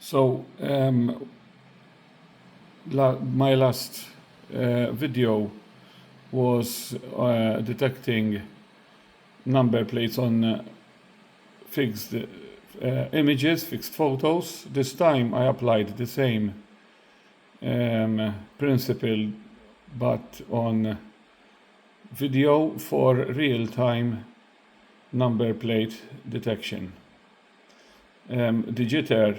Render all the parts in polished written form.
So my last video was detecting number plates on fixed images, fixed photos. This time I applied the same principle but on video for real-time number plate detection. The jitter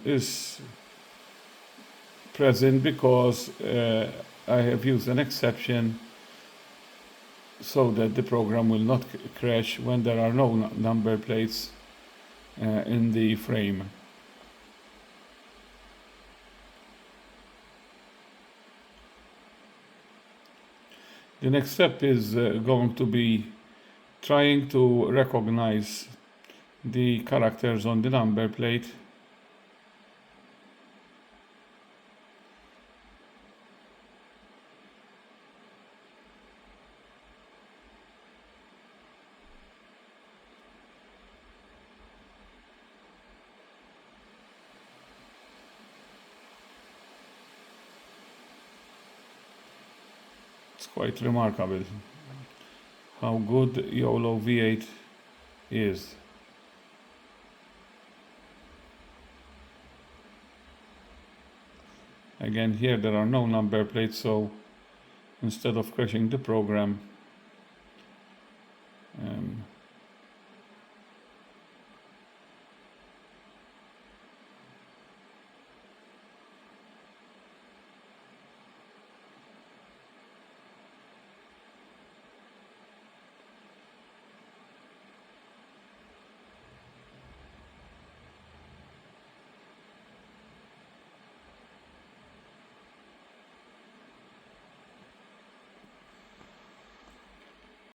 is present because I have used an exception so that the program will not crash when there are no number plates in the frame. The next step is going to be trying to recognize the characters on the number plate. It's quite remarkable how good YOLO V8 is. Again, here there are no number plates, so instead of crashing the program,